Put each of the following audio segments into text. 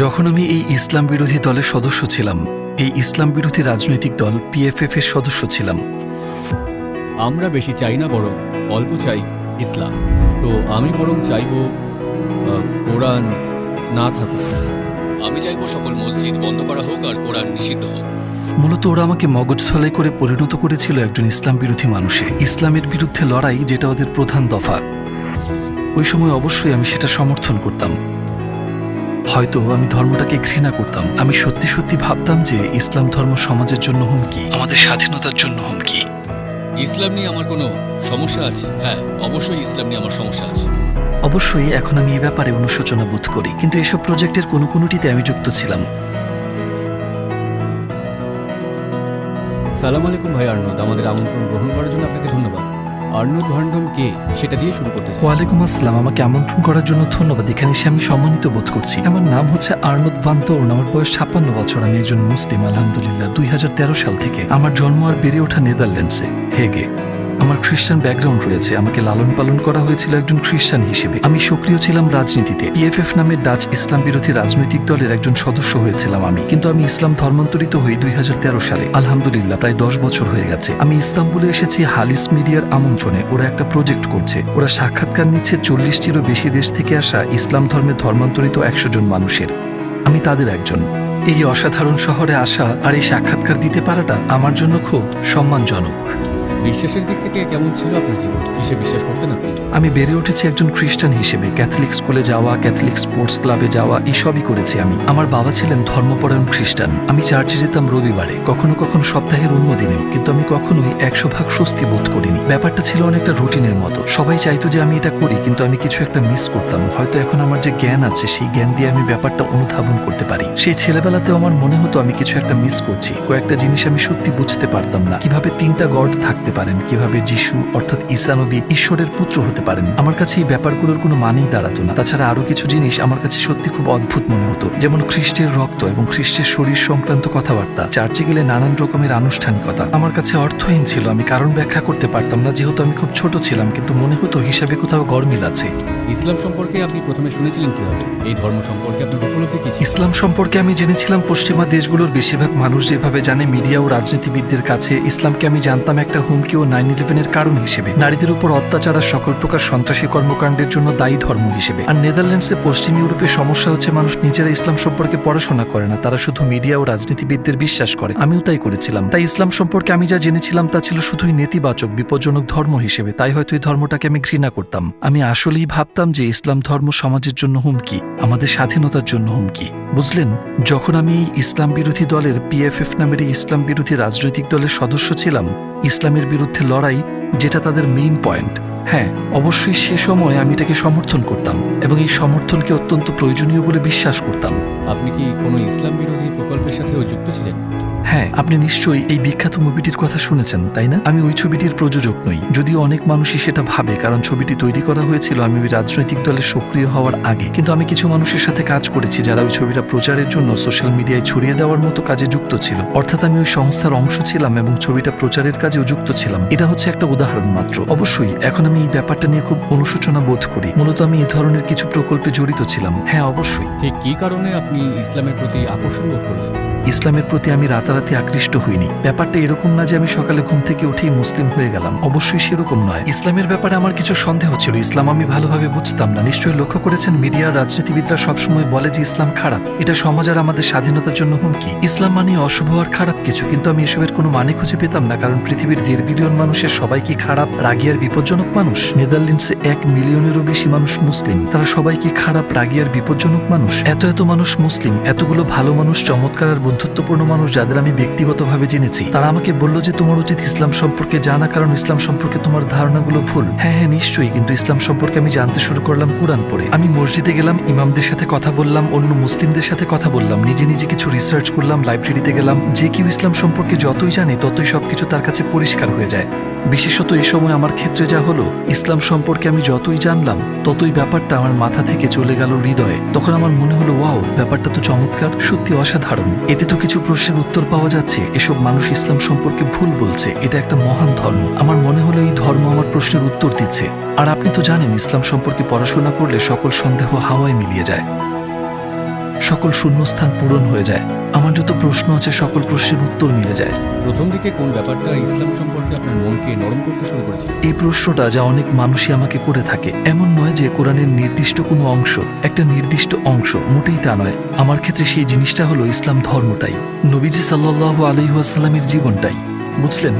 যখন আমি এই ইসলাম বিরোধী দলের সদস্য ছিলাম, এই ইসলাম বিরোধী রাজনৈতিক দল পিএফএফ এর সদস্য ছিলাম। আমরা বেশি চাই না, বরং অল্প চাই ইসলাম। তো আমি বরং চাইব কোরআন না থাকুক। আমি চাইব সকল মসজিদ বন্ধ করা হোক আর কোরআন নিষিদ্ধ হোক। মূলত ওরা আমাকে মগজ ধলাই করে পরিণত করেছিল একজন ইসলাম বিরোধী মানুষে। ইসলামের বিরুদ্ধে লড়াই যেটা ওদের প্রধান দফা, ওই সময় অবশ্যই আমি সেটা সমর্থন করতাম। হয়তো আমি ধর্মটাকে ঘৃণা করতাম। আমি সত্যি সত্যি ভাবতাম যে ইসলাম ধর্ম সমাজের জন্য হুমকি, আমাদের স্বাধীনতার জন্য হুমকি। ইসলাম নিয়ে আমার কোনো সমস্যা আছে? হ্যাঁ, অবশ্যই ইসলাম নিয়ে আমার সমস্যা আছে। অবশ্যই এখন আমি এই ব্যাপারে অনুশোচনা বোধ করি, কিন্তু এসব প্রজেক্টের কোনোটিতে আমি যুক্ত ছিলাম। সালাম আলাইকুম ভাই আর্নদ, আমাদের আমন্ত্রণ গ্রহণ করার জন্য আপনাকে ধন্যবাদ। আর্নদ ভান্ডম কে, সেটা দিয়ে শুরু করতে চাই। ওয়ালাইকুম আসসালাম। আমাকে আমন্ত্রণ করার জন্য ধন্যবাদ। এখানে এসে আমি সম্মানিত বোধ করছি। আমার নাম হচ্ছে আর্নদ ভান তোর্ন। আমার বয়স 56 বছর। আমি একজন মুসলিম, আলহামদুলিল্লাহ। 2013 সাল থেকে আমার জন্ম আর বেড়ে ওঠা নেদারল্যান্ডসে, হেগে। আমার খ্রিস্টান ব্যাকগ্রাউন্ড রয়েছে। আমাকে লালন পালন করা হয়েছিল একজন খ্রিস্টান হিসেবে। আমি সক্রিয় ছিলাম রাজনীতিতে। পিএফএফ নামের ডাচ ইসলাম বিরোধী রাজনৈতিক দলের একজন সদস্য হয়েছিলাম আমি। কিন্তু আমি ইসলাম ধর্মান্তরিত হই 2013 সালে। আলহামদুলিল্লাহ, প্রায় 10 বছর হয়ে গেছে। আমি ইস্তাম্বুলে এসেছি হালিস মিডিয়ার আমন্ত্রণে। ওরা একটা প্রজেক্ট করছে। ওরা সাক্ষাৎকার নিচ্ছে 40টিরও বেশি দেশ থেকে আসা ইসলাম ধর্মে ধর্মান্তরিত 100 জন মানুষের। আমি তাদের একজন। এই অসাধারণ শহরে আসা আর এই সাক্ষাৎকার দিতে পারাটা আমার জন্য খুব সম্মানজনক। বিশ্বাসের দিক থেকে কেমন ছিল আপনার জীবন? কিসে বিশ্বাস করতেন আপনি? আমি বেড়ে উঠেছি একজন খ্রিস্টান হিসেবে। ক্যাথলিক স্কুলে যাওয়া, ক্যাথলিক স্পোর্টস ক্লাবে যাওয়া, এইসবই করেছি আমি। আমার বাবা ছিলেন ধর্মপরায়ণ খ্রিস্টান। আমি চার্চে যেতাম রবিবারে, কখনো কখনো সপ্তাহের অন্য দিনেও, কিন্তু আমি কখনোই 100% স্বস্তি বোধ করিনি। ব্যাপারটা ছিল অনেকটা রুটিনের মতো। সবাই চাইতো যে আমি এটা করি, কিন্তু আমি কিছু একটা মিস করতাম। হয়তো এখন আমার যে জ্ঞান আছে, সেই জ্ঞান দিয়ে আমি ব্যাপারটা অনুধাবন করতে পারি। সেই ছেলেবেলাতেও আমার মনে হতো আমি কিছু একটা মিস করছি। কয়েকটা জিনিস আমি সত্যি বুঝতে পারতাম না। কিভাবে 3টা গড থাকতে পারেন, কিভাবে যিশু অর্থাৎ ঈসা নবী ঈশ্বরের পুত্র হতে পারেন। আমার কাছে এই ব্যাপারগুলোর কোনো মানেই দাঁড়াতো না। তাছাড়া আরো কিছু জিনিস আমার কাছে সত্যি খুব অদ্ভুত মনে হতো, যেমন খ্রিস্টের রক্ত এবং খ্রিস্টের শরীর সংক্রান্ত কথাবার্তা। চার্চে গেলে নানান রকমের আনুষ্ঠানিকতা আমার কাছে অর্থহীন ছিল। আমি কারণ ব্যাখ্যা করতে পারতাম না, যেহেতু আমি খুব ছোট ছিলাম, কিন্তু মনে হতো হিসাবে কোথাও গরমিল আছে। ইসলাম সম্পর্কে আপনি প্রথমে শুনেছিলেন কিভাবে? এই ধর্ম সম্পর্কে আপনার উপলব্ধি কি ছিল? ইসলাম সম্পর্কে আমি জেনেছিলাম পশ্চিমা দেশগুলোর বেশিরভাগ মানুষ যেভাবে জানে, মিডিয়া ও রাজনীতিবিদদের কাছে ইসলামকে আমি জানতাম একটা হুমকি ও 9/11-এর কারণ হিসেবে, নারীদের উপর অত্যাচার আর সকল প্রকার সন্ত্রাসী কর্মকাণ্ডের জন্য দায়ী ধর্ম হিসেবে। আর নেদারল্যান্ডসে পশ্চিম ইউরোপের সমস্যা হচ্ছে মানুষ নিজেরা ইসলাম সম্পর্কে পড়াশোনা করে না, তারা শুধু মিডিয়া ও রাজনীতিবিদদের বিশ্বাস করে। আমিও তাই করেছিলাম। তাই ইসলাম সম্পর্কে আমি যা জেনেছিলাম তা ছিল শুধুই নেতিবাচক, বিপজ্জনক ধর্ম হিসেবে। তাই হয়তো এই ধর্মটাকে আমি ঘৃণা করতাম। আমি আসলেই ভাবতাম যে ইসলাম ধর্ম সমাজের জন্য হুমকি, আমাদের স্বাধীনতার জন্য হুমকি। বুঝলেন, যখন আমি এই ইসলাম বিরোধী দলের পিএফএফ নামের এই ইসলাম বিরোধী রাজনৈতিক দলের সদস্য ছিলাম, ইসলামের বিরুদ্ধে লড়াই যেটা তাদের মেইন পয়েন্ট, হ্যাঁ অবশ্যই সে সময় আমি এটাকে সমর্থন করতাম এবং এই সমর্থনকে অত্যন্ত প্রয়োজনীয় বলে বিশ্বাস করতাম। আপনি কি কোনো ইসলাম বিরোধী প্রকল্পের সাথেও যুক্ত ছিলেন? হ্যাঁ, আপনি নিশ্চয়ই এই বিখ্যাত মুভিটির কথা শুনেছেন, তাই না? আমি ওই ছবিটির প্রযোজক নই, যদিও অনেক মানুষই সেটা ভাবে, কারণ ছবিটি তৈরি করা হয়েছিল আমি ওই রাজনৈতিক দলে সক্রিয় হওয়ার আগে। কিন্তু আমি কিছু মানুষের সাথে কাজ করেছি যারা ওই ছবিটা প্রচারের জন্য সোশ্যাল মিডিয়ায় ছড়িয়ে দেওয়ার মতো কাজে যুক্ত ছিল। অর্থাৎ আমি ওই সংস্থার অংশ ছিলাম এবং ছবিটা প্রচারের কাজেও যুক্ত ছিলাম। এটা হচ্ছে একটা উদাহরণ মাত্র। অবশ্যই এখন আমি এই ব্যাপারটা নিয়ে খুব অনুশোচনা বোধ করি। মূলত আমি এই ধরনের কিছু প্রকল্পে জড়িত ছিলাম। হ্যাঁ অবশ্যই। ঠিক কী কারণে আপনি ইসলামের প্রতি আকর্ষণ বোধ করলেন? ইসলামের প্রতি আমি রাতারাতি আকৃষ্ট হইনি। ব্যাপারটা এরকম না যে আমি সকালে ঘুম থেকে উঠেই মুসলিম হয়ে গেলাম, অবশ্যই সেরকম নয়। ইসলামের ব্যাপারে আমার কিছু সন্দেহ ছিল। ইসলাম আমি ভালোভাবে বুঝতাম না। নিশ্চয়ই লক্ষ্য করেছেন, মিডিয়ার রাজনীতিবিদরা সবসময় বলে যে ইসলাম খারাপ, এটা সমাজ আর আমাদের স্বাধীনতার জন্য হুমকি। ইসলাম মানে অশুভ আর খারাপ কিছু, কিন্তু আমি এসবের কোনো মানে খুঁজে পেতাম না, কারণ পৃথিবীর 1.5 বিলিয়ন মানুষের সবাই কি খারাপ, রাগী আর বিপজ্জনক মানুষ? নেদারল্যান্ডসে 1 মিলিয়নেরও বেশি মানুষ মুসলিম, তারা সবাই কি খারাপ, রাগী আর বিপজ্জনক মানুষ? এত মানুষ মুসলিম, এতগুলো ভালো মানুষ, চমৎকার আর বন্ধুত্বপূর্ণ মানুষ যাদের আমি ব্যক্তিগতভাবে জেনেছি, তারা আমাকে বলল যে তোমার উচিত ইসলাম সম্পর্কে জানা, কারণ ইসলাম সম্পর্কে তোমার ধারণাগুলো ভুল। হ্যাঁ নিশ্চয়ই, কিন্তু ইসলাম সম্পর্কে আমি জানতে শুরু করলাম কুরআন পড়ে। আমি মসজিদে গেলাম, ইমামদের সাথে কথা বললাম, অন্য মুসলিমদের সাথে কথা বললাম, নিজে নিজে কিছু রিসার্চ করলাম, লাইব্রেরিতে গেলাম। যে কেউ ইসলাম সম্পর্কে যতই জানে ততই সবকিছু তার কাছে পরিষ্কার হয়ে যায়। বিশেষত এই সময় আমার ক্ষেত্রে যা হলো, ইসলাম সম্পর্কে আমি যতই জানলাম ততই ব্যাপারটা আমার মাথা থেকে চলে গেল হৃদয়ে। তখন আমার মনে হলো, ওয়াও, ব্যাপারটা তো চমৎকার, সত্যি অসাধারণ। এতে তো কিছু প্রশ্নের উত্তর পাওয়া যাচ্ছে। এসব মানুষ ইসলাম সম্পর্কে ভুল বলছে, এটা একটা মহান ধর্ম। আমার মনে হলো এই ধর্ম আমার প্রশ্নের উত্তর দিচ্ছে। আর আপনি তো জানেন, ইসলাম সম্পর্কে পড়াশোনা করলে সকল সন্দেহ হাওয়ায় মিলিয়ে যায়। সকল শূন্যস্থান পূরণ হয়ে যায়। আমার যত প্রশ্ন আছে সকল প্রশ্নের উত্তর মিলে যায়। প্রথম দিকে কোন ব্যাপারটা ইসলাম সম্পর্কে আপনার মনকে নরম করতে শুরু করেছিল? এই প্রশ্নটা যা অনেক মানুষই আমাকে করে থাকে। এমন নয় যে কোরআনের নির্দিষ্ট কোনো অংশ, একটা নির্দিষ্ট অংশ, মোটেই তা নয়। আমার ক্ষেত্রে সেই জিনিসটা হলো ইসলাম ধর্মটাই, নবীজি সাল্লাল্লাহু আলাইহি ওয়াসাল্লামের জীবনটাই। বুঝলেন,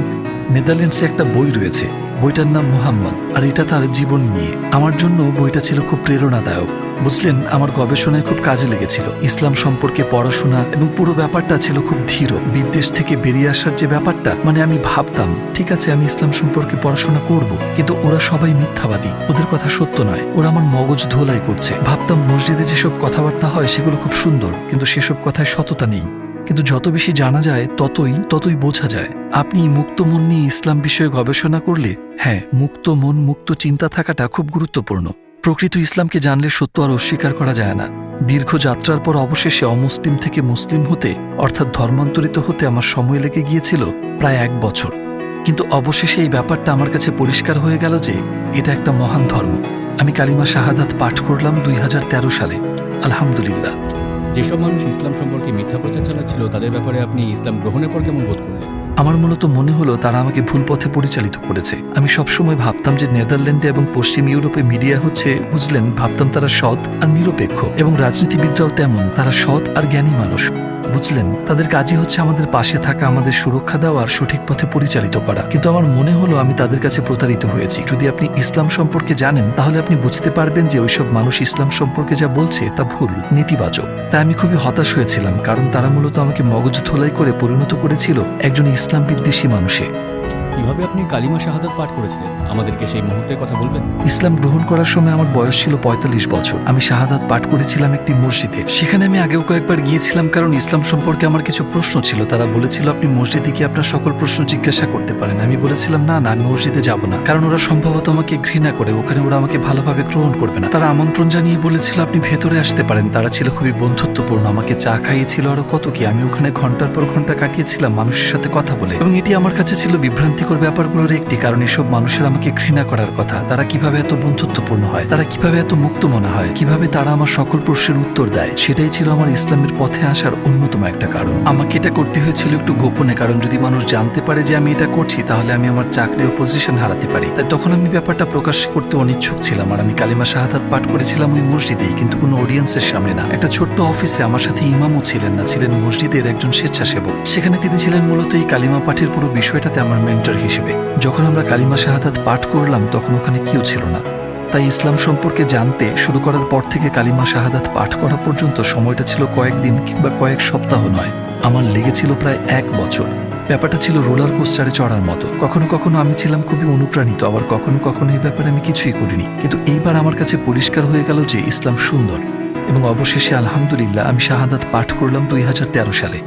নেদারল্যান্ডসে একটা বই রয়েছে, বইটার নাম মুহাম্মদ, আর এটা তার জীবন নিয়ে। আমার জন্য বইটা ছিল খুব প্রেরণাদায়ক। বুঝলেন, আমার গবেষণায় খুব কাজে লেগেছিল। ইসলাম সম্পর্কে পড়াশোনা এবং পুরো ব্যাপারটা ছিল খুব ধীর। বিদেশ থেকে বেরিয়ে আসার যে ব্যাপারটা, মানে আমি ভাবতাম ঠিক আছে আমি ইসলাম সম্পর্কে পড়াশোনা করব, কিন্তু ওরা সবাই মিথ্যাবাদী, ওদের কথা সত্য নয়, ওরা আমার মগজ ধোলাই করছে। ভাবতাম মসজিদে যেসব কথাবার্তা হয় সেগুলো খুব সুন্দর, কিন্তু সেসব কথায় সততা নেই। কিন্তু যত বেশি জানা যায় ততই বোঝা যায়। আপনি মুক্ত মন নিয়ে ইসলাম বিষয়ে গবেষণা করলে, হ্যাঁ, মুক্ত মন, মুক্ত চিন্তা থাকাটা খুব গুরুত্বপূর্ণ। প্রকৃত ইসলামকে জানলে সত্য আর অস্বীকার করা যায় না। দীর্ঘ যাত্রার পর অবশেষে অমুসলিম থেকে মুসলিম হতে, অর্থাৎ ধর্মান্তরিত হতে আমার সময় লেগে গিয়েছিল প্রায় 1 বছর। কিন্তু অবশেষে এই ব্যাপারটা আমার কাছে পরিষ্কার হয়ে গেল যে এটা একটা মহান ধর্ম। আমি কালিমা শাহাদাত পাঠ করলাম 2013 সালে। আলহামদুলিল্লাহ। যেসব মানুষ ইসলাম সম্পর্কে মিথ্যা প্রচার চালাচ্ছিল তাদের ব্যাপারে আপনি ইসলাম গ্রহণের পর কেমন বোধ করলেন? আমার মূলত মনে হলো তারা আমাকে ভুল পথে পরিচালিত করেছে। আমি সবসময় ভাবতাম যে নেদারল্যান্ডে এবং পশ্চিম ইউরোপে মিডিয়া হচ্ছে, বুঝলেন, ভাবতাম তারা সৎ আর নিরপেক্ষ, এবং রাজনীতিবিদরাও তেমন, তারা সৎ আর জ্ঞানী মানুষ। বুঝলেন, তাদের কাজই হচ্ছে আমাদের পাশে থাকা, আমাদের সুরক্ষা দেওয়া আর সঠিক পথে পরিচালিত করা। কিন্তু আমার মনে হলো আমি তাদের কাছে প্রতারিত হয়েছি। যদি আপনি ইসলাম সম্পর্কে জানেন তাহলে আপনি বুঝতে পারবেন যে ওইসব মানুষ ইসলাম সম্পর্কে যা বলছে তা ভুল, নেতিবাচক। তাই আমি খুবই হতাশ হয়েছিলাম, কারণ তারা মূলত আমাকে মগজ ধোলাই করে পরিণত করেছিল একজন ইসলাম বিদ্বেষী মানুষে। কিভাবে আপনি কালিমা শাহাদাত পাঠ করেছিলেন আমাদেরকে সেই মুহূর্তের কথা বলবেন? ইসলাম গ্রহণ করার সময় আমার বয়স ছিল 45 বছর। আমি শাহাদাত পাঠ করেছিলাম একটি মসজিদে। সেখানে আমি আগেও কয়েকবার গিয়েছিলাম, কারণ ইসলাম সম্পর্কে আমার কিছু প্রশ্ন ছিল। তারা বলেছিল আপনি মসজিদে গিয়ে আপনার সকল প্রশ্ন জিজ্ঞাসা করতে পারেন। আমি বলেছিলাম না, আমি মসজিদে যাব না, কারণ ওরা সম্ভবত আমাকে ঘৃণা করে, ওখানে ওরা আমাকে ভালোভাবে গ্রহণ করবে না। তারা আমন্ত্রণ জানিয়ে বলেছিল আপনি ভেতরে আসতে পারেন। তারা ছিল খুবই বন্ধুত্বপূর্ণ, আমাকে চা খাইয়েছিল, আরো কত কি। আমি ওখানে ঘন্টার পর ঘন্টা কাটিয়েছিলাম মানুষের সাথে কথা বলে, এবং এটি আমার কাছে ছিল বিভ্রান্তিকর ব্যাপারগুলোর একটি, কারণ এসব মানুষের আমাকে ঘৃণা করার কথা। তারা কিভাবে এত বন্ধুত্বপূর্ণ হয়, তারা কিভাবে এত মুক্ত মনে হয়, কিভাবে তারা আমার সকল প্রশ্নের উত্তর দেয়, সেটাই ছিল আমার ইসলামের পথে আসার অন্যতম একটা কারণ। আমাকে এটা করতে হয়েছিল একটু গোপনে, কারণ যদি মানুষ জানতে পারে যে আমি এটা করছি তাহলে আমি আমার চাকরি ও পজিশন হারাতে পারি। তাই তখন আমি ব্যাপারটা প্রকাশ করতে অনিচ্ছুক ছিলাম। আর আমি কালিমা শাহাদাত পাঠ করেছিলাম ওই মসজিদেই, কিন্তু কোনো অডিয়েন্সের সামনে না। একটা ছোট্ট অফিসে। আমার সাথে ইমামও ছিলেন না, ছিলেন মসজিদের একজন স্বেচ্ছাসেবক। সেখানে তিনি ছিলেন মূলত এই কালিমা পাঠের পুরো বিষয়টাতে আমার মেন্টর হিসেবে। যখন আমরা কালিমা শাহাদাত পাঠ করলাম তখন ওখানে কেউ ছিল না। তাই ইসলাম সম্পর্কে জানতে শুরু করার পর থেকে কালিমা শাহাদাত পাঠ করা পর্যন্ত সময়টা ছিল কয়েকদিন কিংবা কয়েক সপ্তাহ নয়, আমার লেগেছিল প্রায় 1 বছর। ব্যাপারটা ছিল রোলার কোস্টারে চড়ার মতো। কখনো কখনো আমি ছিলাম খুবই অনুপ্রাণিত, আবার কখনো কখনো এই ব্যাপারে আমি কিছুই করিনি। কিন্তু এইবার আমার কাছে পরিষ্কার হয়ে গেল যে ইসলাম সুন্দর, এবং অবশেষে আলহামদুলিল্লাহ আমি শাহাদাত পাঠ করলাম 2013 সালে।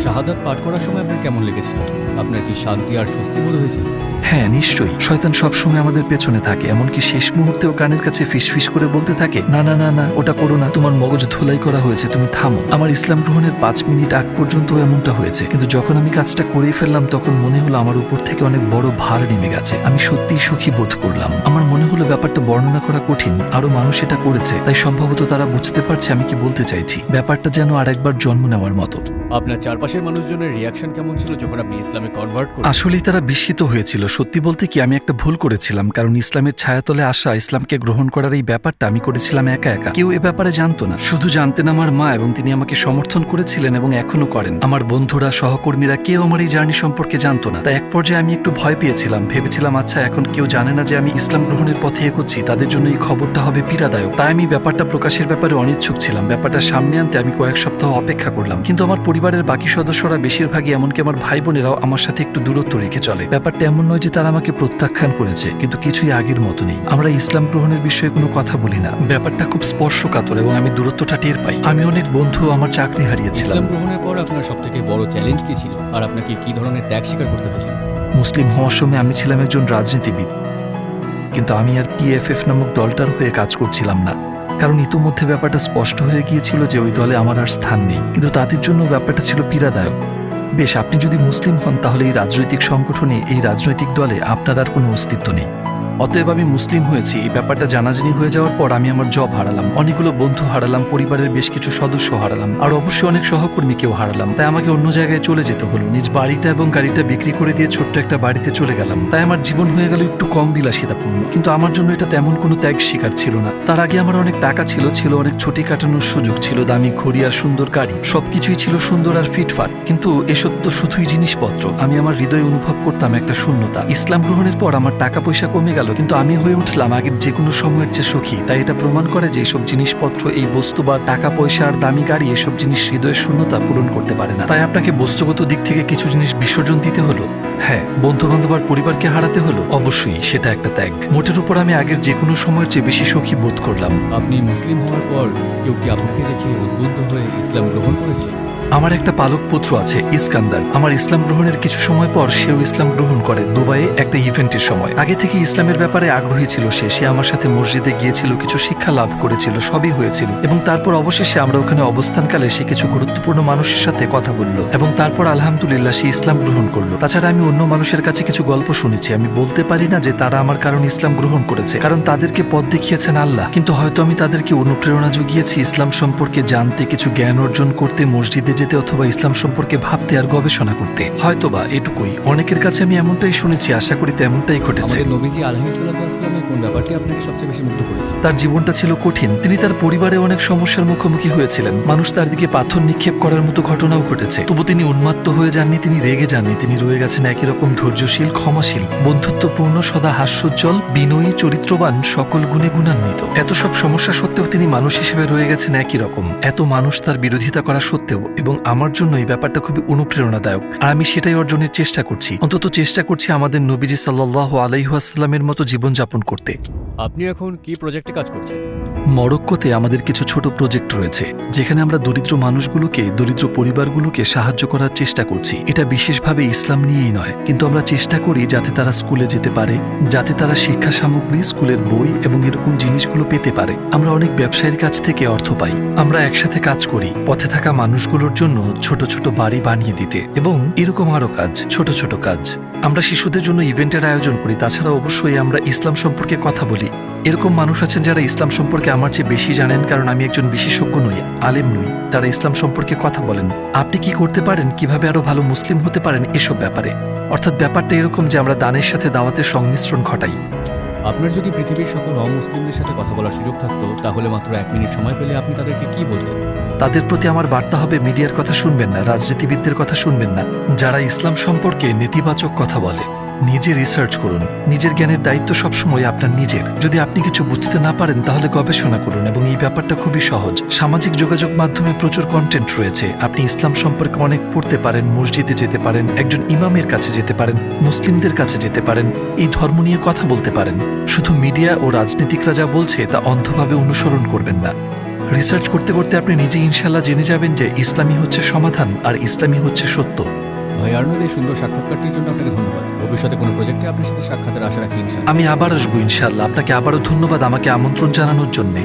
শাহাদাত পাঠ করার সময় আপনার কেমন লেগেছিল? আপনার কি শান্তি আর স্বস্তি বোধ হয়েছিল? হ্যাঁ, নিশ্চয়ই। শয়তান সবসময় আমাদের পেছনে থাকে, এমনকি শেষ মুহূর্তেও কানের কাছে ফিসফিস করে বলতে থাকে, না না না না, ওটা করো না, তোমার মগজ ধোলাই করা হয়েছে, তুমি থামো। আমার ইসলাম গ্রহণের 5 মিনিট আগ পর্যন্ত এমনটা হয়েছে, কিন্তু যখন আমি কাজটা করেই ফেললাম তখন মনে হলো আমার উপর থেকে অনেক বড় ভার নেমে গেছে। আমি সত্যিই সুখী বোধ করলাম। আমার মনে হলো ব্যাপারটা বর্ণনা করা কঠিন, আরো মানুষ এটা করেছে, তাই সম্ভবত তারা বুঝতে পারছে আমি কি বলতে চাইছি। ব্যাপারটা যেন আরেকবার জন্ম নেওয়ার মতো। আপনার চারপাশের মানুষজনের রিয়াকশন কেমন ছিল যখন আপনি ইসলামে কনভার্ট করলেন? আসলেই তারা বিস্মিত হয়েছিল। সত্যি বলতে কি, আমি একটা ভুল করেছিলাম, কারণ ইসলামের ছায়াতলে আসা, ইসলামকে গ্রহণ করার এই ব্যাপারটা আমি করেছিলাম একা একা। কেউ এ ব্যাপারে জানতো না, শুধু জানতেন আমার মা, এবং তিনি আমাকে সমর্থন করেছিলেন এবং এখনো করেন। আমার বন্ধুরা, সহকর্মীরা কেউ আমার এই জার্নি সম্পর্কে জানতো না। তাই এক পর্যায়ে আমি একটু ভয় পেয়েছিলাম। ভেবেছিলাম আচ্ছা, এখন কেউ জানে না যে আমি ইসলাম গ্রহণের পথে এগোচ্ছি, তাদের জন্য এই খবরটা হবে পীড়াদায়ক। তাই আমি ব্যাপারটা প্রকাশের ব্যাপারে অনিচ্ছুক ছিলাম। ব্যাপারটা সামনে আনতে আমি কয়েক সপ্তাহ অপেক্ষা করলাম। কিন্তু আমার পরিবারের বাকি সদস্যরা, বেশিরভাগই এমনকি আমার ভাই বোনেরাও আমার সাথে একটু দূরত্ব রেখে চলে। ব্যাপারটা এমন নয় যে তারা আমাকে প্রত্যাখ্যান করেছে, কিন্তু কিছুই আগের মতো নেই। আমরা ইসলাম গ্রহণের বিষয়ে কোনো কথা বলি না। ব্যাপারটা খুব স্পর্শকাতর এবং আমি দূরত্বটা টের পাই। আমি অনেক বন্ধু, আমার চাকরি হারিয়েছিলাম। ইসলাম গ্রহণের পর আপনার সবথেকে বড় চ্যালেঞ্জ কি ছিল, আর আপনাকে কি ধরনের ত্যাগ স্বীকার করতে হয়েছিল? মুসলিম হওয়ার সময় আমি ছিলাম একজন রাজনীতিবিদ, কিন্তু আমি আর PFF নামক দলটার হয়ে কাজ করছিলাম না, কারণ ইতোমধ্যে ব্যাপারটা স্পষ্ট হয়ে গিয়েছিল যে ওই দলে আমার আর স্থান নেই। কিন্তু তাদের জন্য ব্যাপারটা ছিল পীড়াদায়ক। বেশ, আপনি যদি মুসলিম হন তাহলে এই রাজনৈতিক সংগঠনে, এই রাজনৈতিক দলে আপনার আর কোনো অস্তিত্ব নেই। অতএব আমি মুসলিম হয়েছি এই ব্যাপারটা জানাজানি হয়ে যাওয়ার পর আমি আমার জব হারালাম, অনেকগুলো বন্ধু হারালাম, পরিবারের বেশ কিছু সদস্য হারালাম, আর অবশ্যই অনেক সহকর্মীকেও হারালাম। তাই আমাকে অন্য জায়গায় চলে যেতে হলো। নিজ বাড়িটা এবং গাড়িটা বিক্রি করে দিয়ে ছোট্ট একটা বাড়িতে চলে গেলাম। তাই আমার জীবন হয়ে গেল একটু কম বিলাসিতাপূর্ণ, কিন্তু আমার জন্য এটা তেমন কোনো ত্যাগ স্বীকার ছিল না। তার আগে আমার অনেক টাকা ছিল, অনেক ছুটি কাটানোর সুযোগ ছিল, দামি ঘড়ি আর সুন্দর গাড়ি, সবকিছুই ছিল সুন্দর আর ফিটফাট। কিন্তু এসব তো শুধুই জিনিসপত্র। আমি আমার হৃদয়ে অনুভব করতাম একটা শূন্যতা। ইসলাম গ্রহণের পর আমার টাকা পয়সা কমে গেল, কিন্তু আমি হয়ে উঠলাম আগের যে কোনো সময়ের চেয়ে সুখী। তাই এটা প্রমাণ করে যে এসব জিনিসপত্র, এই বস্তু বা টাকা পয়সা আর দামি গাড়ি, এসব জিনিস হৃদয়ের শূন্যতা পূরণ করতে পারে না। তাই আপনাকে বস্তুগত দিক থেকে কিছু জিনিস বিসর্জন দিতে হলো। হ্যাঁ, বন্ধু বান্ধব আর পরিবারকে হারাতে হলো, অবশ্যই সেটা একটা ত্যাগ। মোটের উপর আমি আগের যে কোনো সময়ের চেয়ে বেশি সুখী বোধ করলাম। আপনি মুসলিম হওয়ার পর কেউ কি আপনাকে দেখে উদ্বুদ্ধ হয়ে ইসলাম গ্রহণ করেছে? আমার একটা পালক পুত্র আছে, ইস্কান্দার। আমার ইসলাম গ্রহণের কিছু সময় পর সেও ইসলাম গ্রহণ করে, দুবাইয়ে একটা ইভেন্টের সময়। আগে থেকে ইসলামের ব্যাপারে আগ্রহী ছিল সে আমার সাথে মসজিদে গিয়েছিল, কিছু শিক্ষা লাভ করেছিল, সবই হয়েছিল। এবং তারপর অবশেষে আমরা ওখানে অবস্থানকালে সে কিছু গুরুত্বপূর্ণ মানুষের সাথে কথা বলল এবং তারপর আলহামদুলিল্লাহ সে ইসলাম গ্রহণ করলো। তাছাড়া আমি অন্য মানুষের কাছে কিছু গল্প শুনেছি। আমি বলতে পারি না যে তারা আমার কারণ ইসলাম গ্রহণ করেছে, কারণ তাদেরকে পথ দেখিয়েছেন আল্লাহ। কিন্তু হয়তো আমি তাদেরকে অনুপ্রেরণা জুগিয়েছি ইসলাম সম্পর্কে জানতে, কিছু জ্ঞান অর্জন করতে, মসজিদে যেতে অথবা ইসলাম সম্পর্কে ভাবতে আর গবেষণা করতে। হয়তোবা এটুকুই। অনেকের কাছে আমি এমনটাই শুনেছি, আশা করি তেমনটাই ঘটেছে। আমাদের নবীজি আলাইহিস সালাতু ওয়াস সালামের কোন ব্যাপারটি আপনাকে সবচেয়ে বেশি মুগ্ধ করেছে? তার জীবনটা ছিল কঠিন। তিনি তার পরিবারে অনেক সমস্যার মুখোমুখি হয়েছিলেন। মানুষ তার দিকে পাথর নিক্ষেপ করার মতো ঘটনাও ঘটেছে, তবু তিনি উন্মাত্ত হয়ে যাননি, তিনি রেগে যাননি। তিনি রয়ে গেছেন একই রকম ধৈর্যশীল, ক্ষমাশীল, বন্ধুত্বপূর্ণ, সদা হাস্যোজ্জ্বল, বিনয়ী, চরিত্রবান, সকল গুণে গুণান্বিত। এত সব সমস্যা সত্ত্বেও তিনি মানুষ হিসেবে রয়ে গেছেন একই রকম। এত মানুষ তার বিরোধিতা করা সত্ত্বেও। এবং আমার জন্য এই ব্যাপারটা খুবই অনুপ্রেরণাদায়ক, আর আমি সেটাই অর্জনের চেষ্টা করছি। অন্তত চেষ্টা করছি আমাদের নবীজি সাল্লাল্লাহু আলাইহি ওয়াসাল্লামের মতো জীবনযাপন করতে। আপনি এখন কি প্রজেক্টে কাজ করছেন? মরক্কোতে আমাদের কিছু ছোট প্রজেক্ট রয়েছে, যেখানে আমরা দরিদ্র মানুষগুলোকে, দরিদ্র পরিবারগুলোকে সাহায্য করার চেষ্টা করছি। এটা বিশেষভাবে ইসলাম নিয়েই নয়, কিন্তু আমরা চেষ্টা করি যাতে তারা স্কুলে যেতে পারে, যাতে তারা শিক্ষা সামগ্রী, স্কুলের বই এবং এরকম জিনিসগুলো পেতে পারে। আমরা অনেক ব্যবসায়ীর কাছ থেকে অর্থ পাই। আমরা একসাথে কাজ করি পথে থাকা মানুষগুলোর জন্য ছোট ছোট বাড়ি বানিয়ে দিতে, এবং এরকম আরো কাজ, ছোট ছোট কাজ। আমরা শিশুদের জন্য ইভেন্টের আয়োজন করি। তাছাড়া অবশ্যই আমরা ইসলাম সম্পর্কে কথা বলি। এরকম মানুষ আছেন যারা ইসলাম সম্পর্কে আমার চেয়ে বেশি জানেন, কারণ আমি একজন বিশেষজ্ঞ নই, আলেম নই। তারা ইসলাম সম্পর্কে কথা বলেন, আপনি কি করতে পারেন, কিভাবে আরো ভালো মুসলিম হতে পারেন, এসব ব্যাপারে। অর্থাৎ ব্যাপারটা এরকম যে আমরা দানের সাথে দাওয়াতের সংমিশ্রণ ঘটাই। আপনার যদি পৃথিবীর সকল অমুসলিমদের সাথে কথা বলার সুযোগ থাকতো, তাহলে মাত্র 1 মিনিট সময় পেলে আপনি তাদেরকে কি বলতেন? তাদের প্রতি আমার বার্তা হবে, মিডিয়ার কথা শুনবেন না, রাজনীতিবিদদের কথা শুনবেন না। যারা ইসলাম সম্পর্কে নেতিবাচক কথা বলে, নিজে রিসার্চ করুন। নিজের জ্ঞানের দায়িত্ব সবসময় আপনার নিজের। যদি আপনি কিছু বুঝতে না পারেন তাহলে গবেষণা করুন, এবং এই ব্যাপারটা খুবই সহজ। সামাজিক যোগাযোগ মাধ্যমে প্রচুর কন্টেন্ট রয়েছে। আপনি ইসলাম সম্পর্কে অনেক পড়তে পারেন, মসজিদে যেতে পারেন, একজন ইমামের কাছে যেতে পারেন, মুসলিমদের কাছে যেতে পারেন, এই ধর্ম নিয়ে কথা বলতে পারেন। শুধু মিডিয়া ও রাজনীতিকরা যা বলছে তা অন্ধভাবে অনুসরণ করবেন না। রিসার্চ করতে করতে আপনি নিজে ইনশাল্লাহ জেনে যাবেন যে ইসলামই হচ্ছে সমাধান আর ইসলামই হচ্ছে সত্য। ভাই আর্নদ, এই সুন্দর সাক্ষাৎকারটির জন্য আপনাকে ধন্যবাদ। ভবিষ্যতে কোনো প্রজেক্টে আপনার সাথে সাক্ষাতের আশা রাখি ইনশাআল্লাহ। আমি আবার আসবো ইনশাল্লাহ। আপনাকে আবারও ধন্যবাদ আমাকে আমন্ত্রণ জানানোর জন্য।